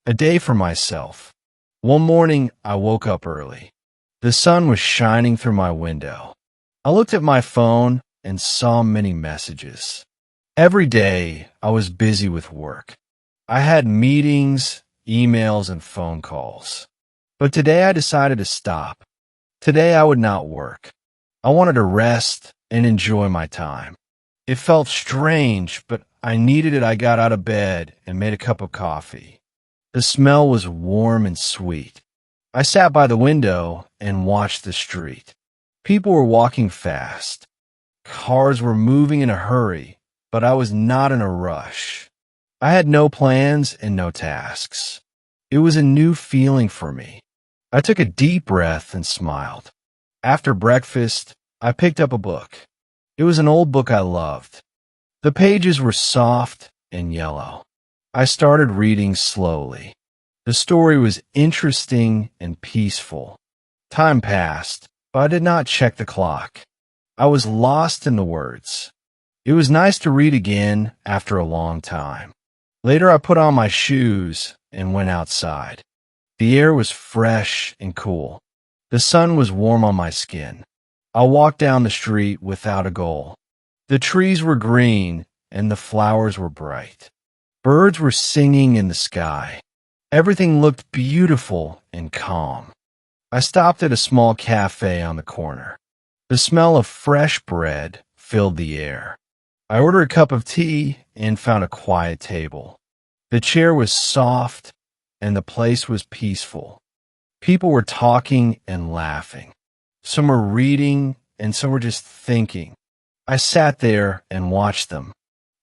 A day for myself. One morning, I woke up early. The sun was shining through my window. I looked at my phone and saw many messages. Every day, I was busy with work. I had meetings, emails, and phone calls. But today I decided to stop. Today I would not work. I wanted to rest and enjoy my time. It felt strange, but I needed it. I got out of bed and made a cup of coffee. The smell was warm and sweet. I sat by the window and watched the street. People were walking fast. Cars were moving in a hurry, but I was not in a rush. I had no plans and no tasks. It was a new feeling for me. I took a deep breath and smiled. After breakfast, I picked up a book. It was an old book I loved. The pages were soft and yellow. I started reading slowly. The story was interesting and peaceful. Time passed, but I did not check the clock. I was lost in the words. It was nice to read again after a long time. Later, I put on my shoes and went outside. The air was fresh and cool. The sun was warm on my skin. I walked down the street without a goal. The trees were green and the flowers were bright. Birds were singing in the sky. Everything looked beautiful and calm. I stopped at a small cafe on the corner. The smell of fresh bread filled the air. I ordered a cup of tea and found a quiet table. The chair was soft and the place was peaceful. People were talking and laughing. Some were reading and some were just thinking. I sat there and watched them.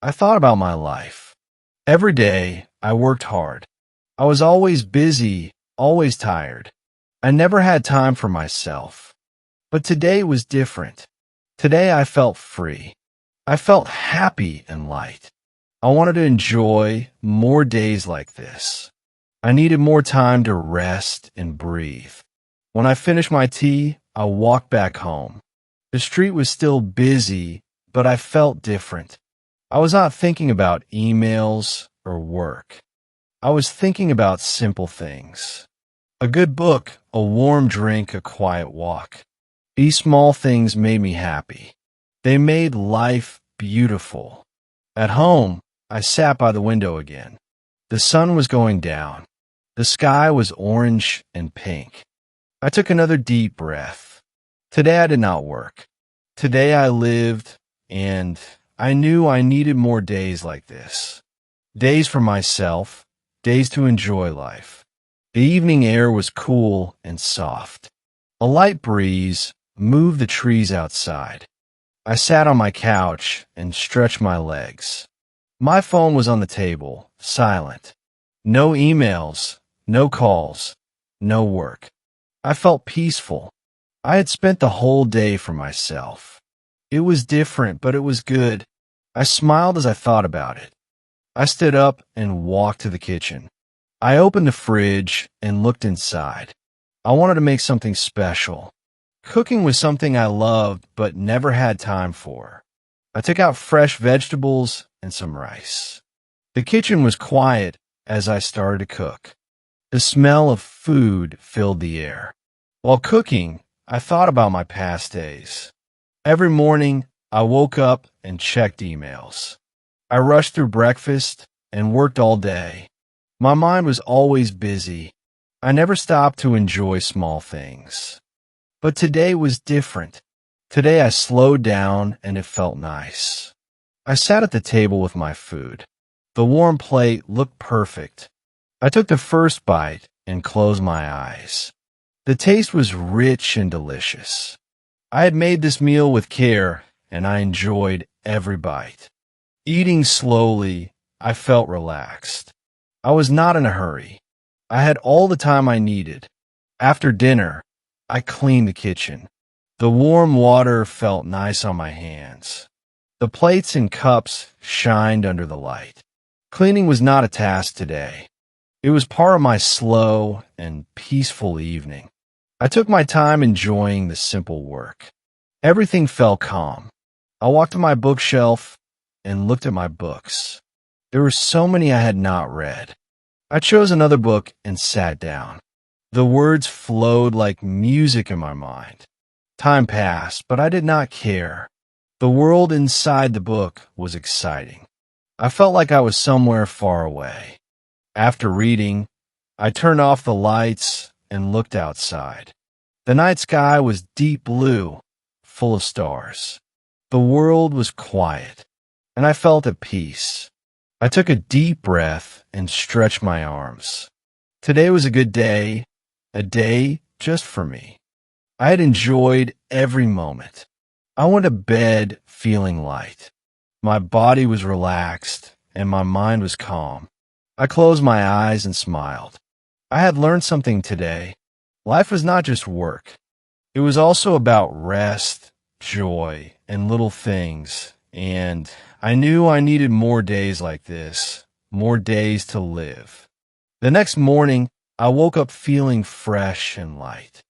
I thought about my life. Every day, I worked hard. I was always busy, always tired. I never had time for myself. But today was different. Today I felt free. I felt happy and light. I wanted to enjoy more days like this. I needed more time to rest and breathe. When I finished my tea, I walked back home. The street was still busy, but I felt different. I was not thinking about emails or work. I was thinking about simple things. A good book, a warm drink, a quiet walk. These small things made me happy. They made life beautiful. At home, I sat by the window again. The sun was going down. The sky was orange and pink. I took another deep breath. Today I did not work. Today I lived, and I knew I needed more days like this. Days for myself, days to enjoy life. The evening air was cool and soft. A light breeze moved the trees outside. I sat on my couch and stretched my legs. My phone was on the table, silent. No emails, no calls, no work. I felt peaceful. I had spent the whole day for myself. It was different, but it was good. I smiled as I thought about it. I stood up and walked to the kitchen. I opened the fridge and looked inside. I wanted to make something special. Cooking was something I loved but never had time for. I took out fresh vegetables and some rice. The kitchen was quiet as I started to cook. The smell of food filled the air. While cooking, I thought about my past days. Every morning, I woke up and checked emails. I rushed through breakfast and worked all day. My mind was always busy. I never stopped to enjoy small things. But today was different. Today I slowed down and it felt nice. I sat at the table with my food. The warm plate looked perfect. I took the first bite and closed my eyes. The taste was rich and delicious. I had made this meal with care and I enjoyed every bite. Eating slowly, I felt relaxed. I was not in a hurry. I had all the time I needed. After dinner, I cleaned the kitchen. The warm water felt nice on my hands. The plates and cups shined under the light. Cleaning was not a task today. It was part of my slow and peaceful evening. I took my time enjoying the simple work. Everything felt calm. I walked to my bookshelf and looked at my books. There were so many I had not read. I chose another book and sat down. The words flowed like music in my mind. Time passed, but I did not care. The world inside the book was exciting. I felt like I was somewhere far away. After reading, I turned off the lights and looked outside. The night sky was deep blue, full of stars. The world was quiet, and I felt at peace. I took a deep breath and stretched my arms. Today was a good day, a day just for me. I had enjoyed every moment. I went to bed feeling light. My body was relaxed, and my mind was calm. I closed my eyes and smiled. I had learned something today. Life was not just work. It was also about rest, joy, and little things, and I knew I needed more days like this, more days to live. The next morning, I woke up feeling fresh and light.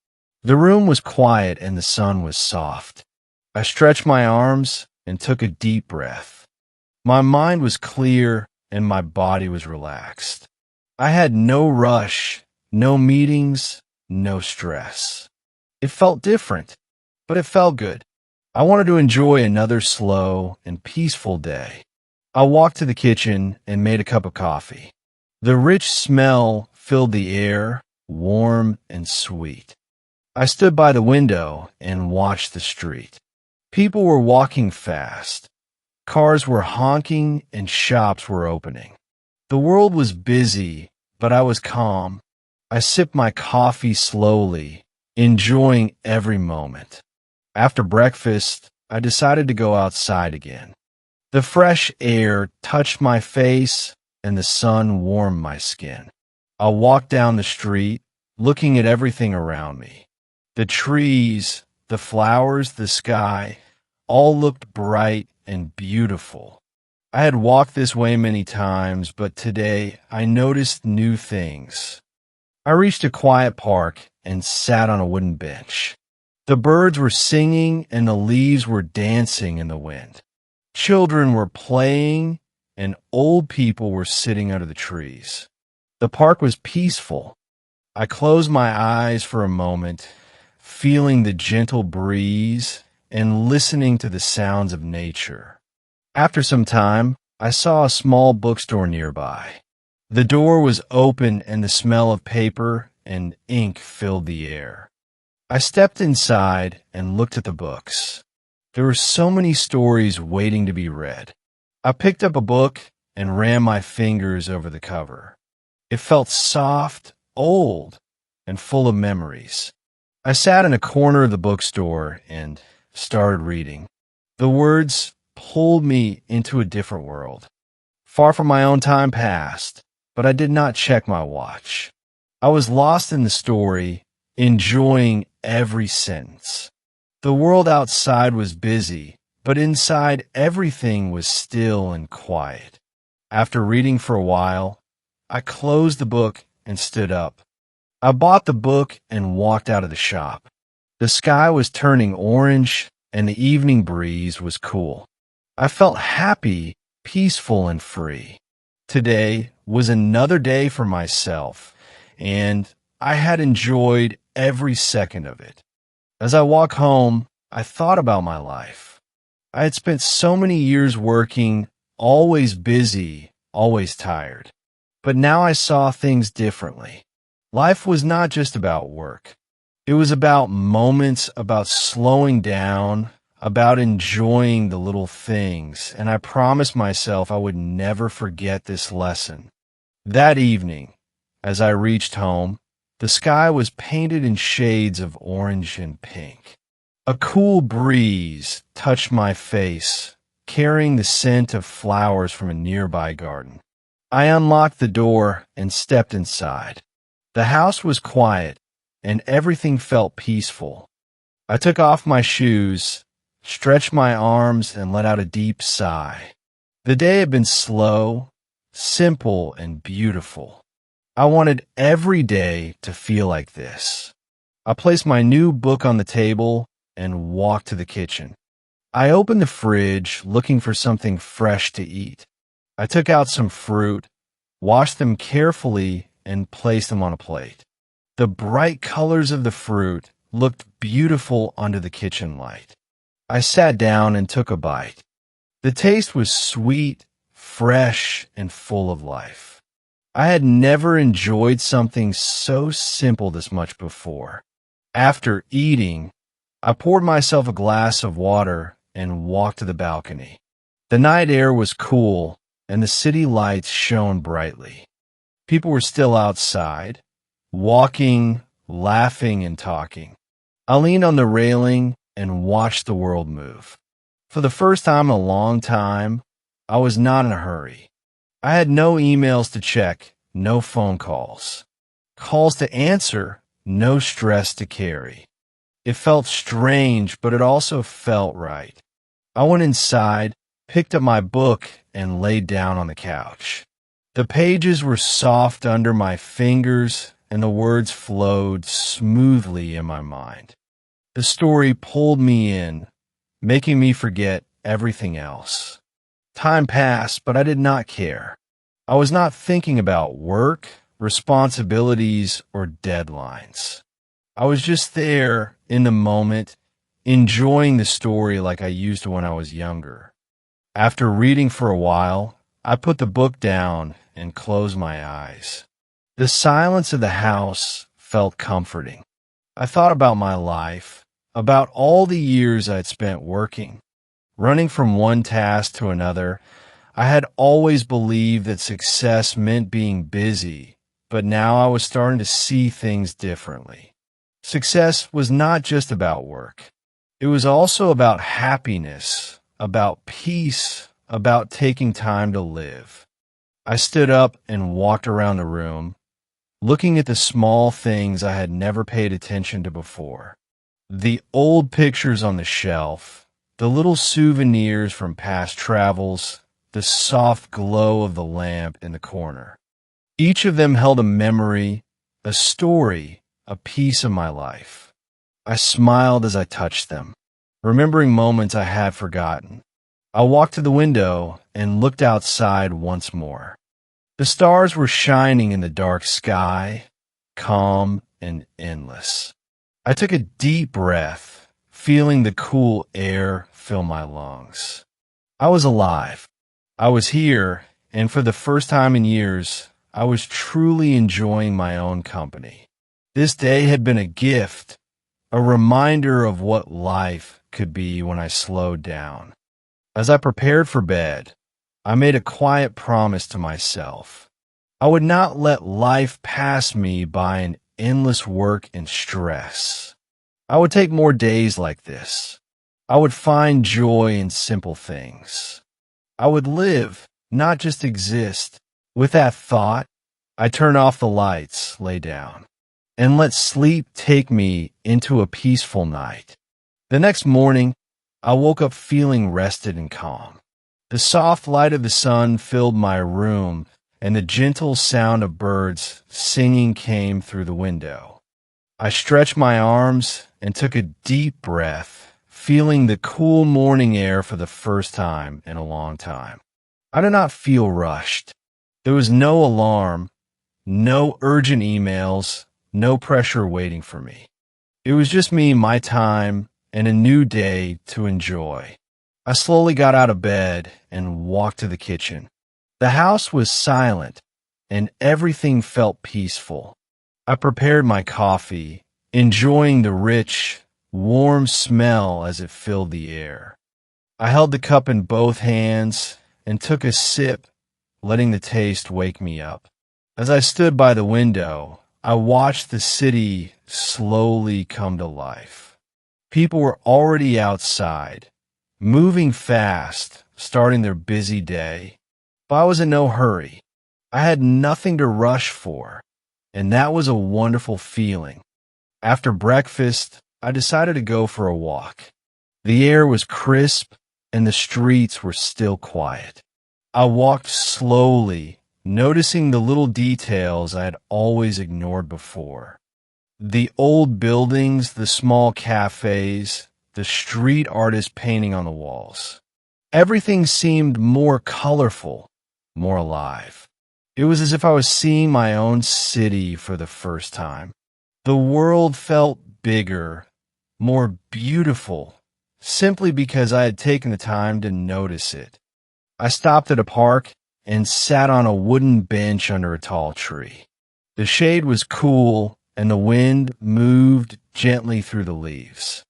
The room was quiet and the sun was soft. I stretched my arms and took a deep breath. My mind was clear and my body was relaxed. I had no rush, no meetings, no stress. It felt different, but it felt good. I wanted to enjoy another slow and peaceful day. I walked to the kitchen and made a cup of coffee. The rich smell filled the air, warm and sweet. I stood by the window and watched the street. People were walking fast. Cars were honking and shops were opening. The world was busy, but I was calm. I sipped my coffee slowly, enjoying every moment. After breakfast, I decided to go outside again. The fresh air touched my face and the sun warmed my skin. I walked down the street, looking at everything around me. The trees, the flowers, the sky, all looked bright and beautiful. I had walked this way many times, but today I noticed new things. I reached a quiet park and sat on a wooden bench. The birds were singing and the leaves were dancing in the wind. Children were playing and old people were sitting under the trees. The park was peaceful. I closed my eyes for a moment, feeling the gentle breeze and listening to the sounds of nature. After some time, I saw a small bookstore nearby. The door was open and the smell of paper and ink filled the air. I stepped inside and looked at the books. There were so many stories waiting to be read. I picked up a book and ran my fingers over the cover. It felt soft, old, and full of memories. I sat in a corner of the bookstore and started reading. The words pulled me into a different world. Far from my own time passed, but I did not check my watch. I was lost in the story, enjoying every sentence. The world outside was busy, but inside everything was still and quiet. After reading for a while, I closed the book and stood up. I bought the book and walked out of the shop. The sky was turning orange and the evening breeze was cool. I felt happy, peaceful, and free. Today was another day for myself, and I had enjoyed every second of it. As I walked home, I thought about my life. I had spent so many years working, always busy, always tired. But now I saw things differently. Life was not just about work. It was about moments, about slowing down, about enjoying the little things, and I promised myself I would never forget this lesson. That evening, as I reached home, the sky was painted in shades of orange and pink. A cool breeze touched my face, carrying the scent of flowers from a nearby garden. I unlocked the door and stepped inside. The house was quiet, and everything felt peaceful. I took off my shoes, stretched my arms, and let out a deep sigh. The day had been slow, simple, and beautiful. I wanted every day to feel like this. I placed my new book on the table and walked to the kitchen. I opened the fridge looking for something fresh to eat. I took out some fruit, washed them carefully, and placed them on a plate. The bright colors of the fruit looked beautiful under the kitchen light. I sat down and took a bite. The taste was sweet, fresh, and full of life. I had never enjoyed something so simple this much before. After eating, I poured myself a glass of water and walked to the balcony. The night air was cool, and the city lights shone brightly. People were still outside, walking, laughing, and talking. I leaned on the railing and watched the world move. For the first time in a long time, I was not in a hurry. I had no emails to check, no phone calls. Calls to answer, no stress to carry. It felt strange, but it also felt right. I went inside, picked up my book, and laid down on the couch. The pages were soft under my fingers, and the words flowed smoothly in my mind. The story pulled me in, making me forget everything else. Time passed, but I did not care. I was not thinking about work, responsibilities, or deadlines. I was just there in the moment, enjoying the story like I used to when I was younger. After reading for a while, I put the book down and closed my eyes. The silence of the house felt comforting. I thought about my life, about all the years I'd spent working. Running from one task to another, I had always believed that success meant being busy, but now I was starting to see things differently. Success was not just about work. It was also about happiness, about peace, about taking time to live. I stood up and walked around the room, looking at the small things I had never paid attention to before. The old pictures on the shelf, the little souvenirs from past travels, the soft glow of the lamp in the corner. Each of them held a memory, a story, a piece of my life. I smiled as I touched them, remembering moments I had forgotten. I walked to the window and looked outside once more. The stars were shining in the dark sky, calm and endless. I took a deep breath, feeling the cool air fill my lungs. I was alive. I was here, and for the first time in years, I was truly enjoying my own company. This day had been a gift, a reminder of what life could be when I slowed down. As I prepared for bed, I made a quiet promise to myself. I would not let life pass me by in endless work and stress. I would take more days like this. I would find joy in simple things. I would live, not just exist. With that thought, I turned off the lights, lay down, and let sleep take me into a peaceful night. The next morning, I woke up feeling rested and calm. The soft light of the sun filled my room, and the gentle sound of birds singing came through the window. I stretched my arms and took a deep breath, feeling the cool morning air for the first time in a long time. I did not feel rushed. There was no alarm, no urgent emails, no pressure waiting for me. It was just me, my time, and a new day to enjoy. I slowly got out of bed and walked to the kitchen. The house was silent, and everything felt peaceful. I prepared my coffee, enjoying the rich, warm smell as it filled the air. I held the cup in both hands and took a sip, letting the taste wake me up. As I stood by the window, I watched the city slowly come to life. People were already outside, moving fast, starting their busy day. But I was in no hurry. I had nothing to rush for, and that was a wonderful feeling. After breakfast, I decided to go for a walk. The air was crisp, and the streets were still quiet. I walked slowly, noticing the little details I had always ignored before. The old buildings, the small cafes, the street artists painting on the walls. Everything seemed more colorful, more alive. It was as if I was seeing my own city for the first time. The world felt bigger, more beautiful, simply because I had taken the time to notice it. I stopped at a park and sat on a wooden bench under a tall tree. The shade was cool, and the wind moved gently through the leaves.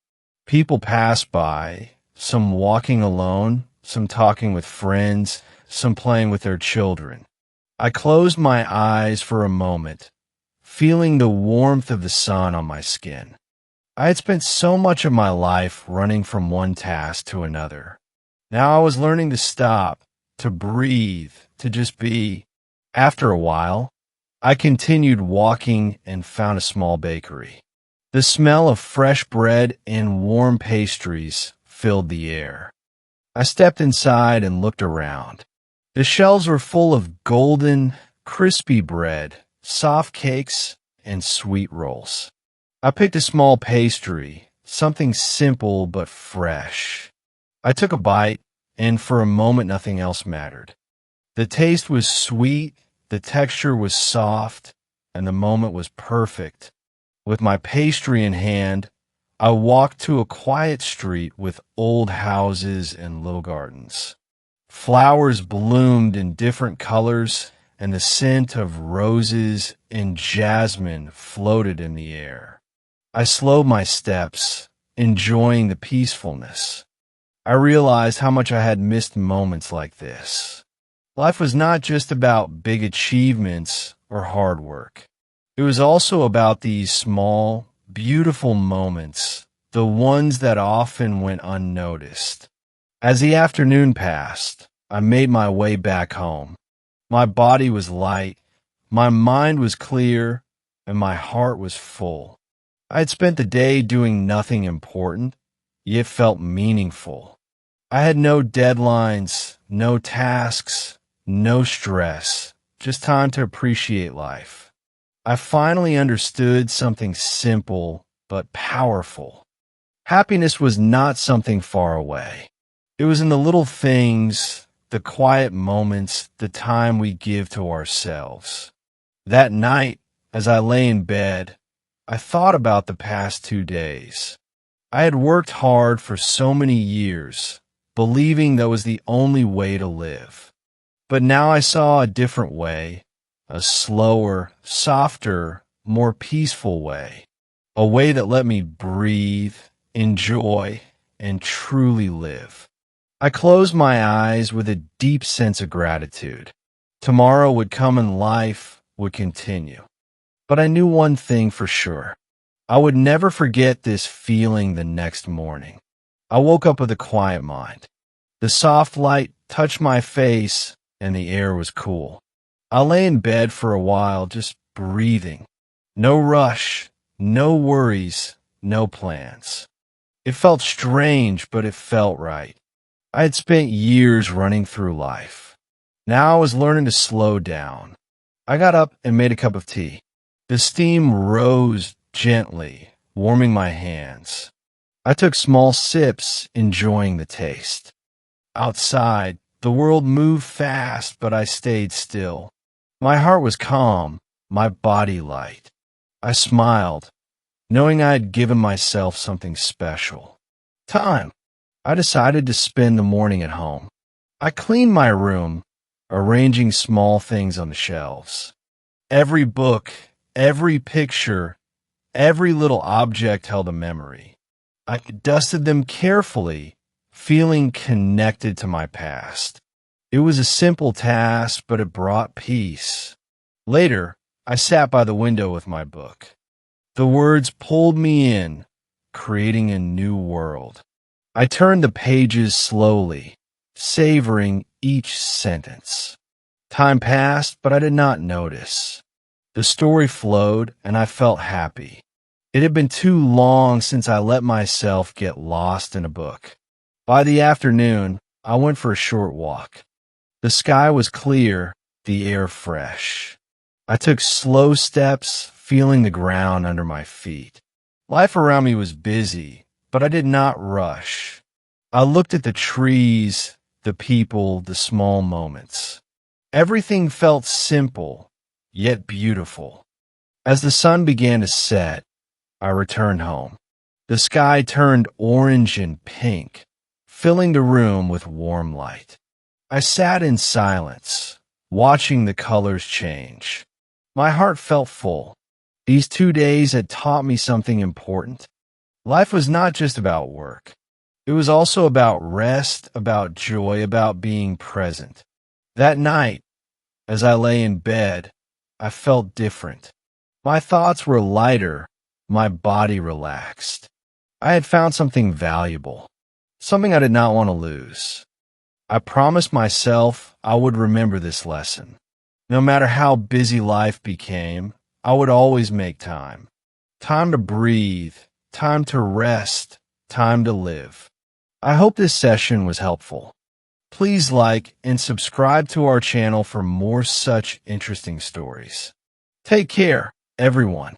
People passed by, some walking alone, some talking with friends, some playing with their children. I closed my eyes for a moment, feeling the warmth of the sun on my skin. I had spent so much of my life running from one task to another. Now I was learning to stop, to breathe, to just be. After a while, I continued walking and found a small bakery. The smell of fresh bread and warm pastries filled the air. I stepped inside and looked around. The shelves were full of golden, crispy bread, soft cakes, and sweet rolls. I picked a small pastry, something simple but fresh. I took a bite, and for a moment nothing else mattered. The taste was sweet, the texture was soft, and the moment was perfect. With my pastry in hand, I walked to a quiet street with old houses and little gardens. Flowers bloomed in different colors, and the scent of roses and jasmine floated in the air. I slowed my steps, enjoying the peacefulness. I realized how much I had missed moments like this. Life was not just about big achievements or hard work. It was also about these small, beautiful moments, the ones that often went unnoticed. As the afternoon passed, I made my way back home. My body was light, my mind was clear, and my heart was full. I had spent the day doing nothing important, yet felt meaningful. I had no deadlines, no tasks, no stress, just time to appreciate life. I finally understood something simple but powerful. Happiness was not something far away. It was in the little things, the quiet moments, the time we give to ourselves. That night, as I lay in bed, I thought about the past 2 days. I had worked hard for so many years, believing that was the only way to live. But now I saw a different way, a slower, softer, more peaceful way, a way that let me breathe, enjoy, and truly live. I closed my eyes with a deep sense of gratitude. Tomorrow would come and life would continue. But I knew one thing for sure. I would never forget this feeling the next morning. I woke up with a quiet mind. The soft light touched my face and the air was cool. I lay in bed for a while just breathing. No rush, no worries, no plans. It felt strange, but it felt right. I had spent years running through life. Now I was learning to slow down. I got up and made a cup of tea. The steam rose gently, warming my hands. I took small sips, enjoying the taste. Outside, the world moved fast, but I stayed still. My heart was calm, my body light. I smiled, knowing I had given myself something special. Time. I decided to spend the morning at home. I cleaned my room, arranging small things on the shelves. Every book, every picture, every little object held a memory. I dusted them carefully, feeling connected to my past. It was a simple task, but it brought peace. Later, I sat by the window with my book. The words pulled me in, creating a new world. I turned the pages slowly, savoring each sentence. Time passed, but I did not notice. The story flowed, and I felt happy. It had been too long since I let myself get lost in a book. By the afternoon, I went for a short walk. The sky was clear, the air fresh. I took slow steps, feeling the ground under my feet. Life around me was busy, but I did not rush. I looked at the trees, the people, the small moments. Everything felt simple, yet beautiful. As the sun began to set, I returned home. The sky turned orange and pink, filling the room with warm light. I sat in silence, watching the colors change. My heart felt full. These 2 days had taught me something important. Life was not just about work. It was also about rest, about joy, about being present. That night, as I lay in bed, I felt different. My thoughts were lighter, my body relaxed. I had found something valuable, something I did not want to lose. I promised myself I would remember this lesson. No matter how busy life became, I would always make time. Time to breathe, time to rest, time to live. I hope this session was helpful. Please like and subscribe to our channel for more such interesting stories. Take care, everyone.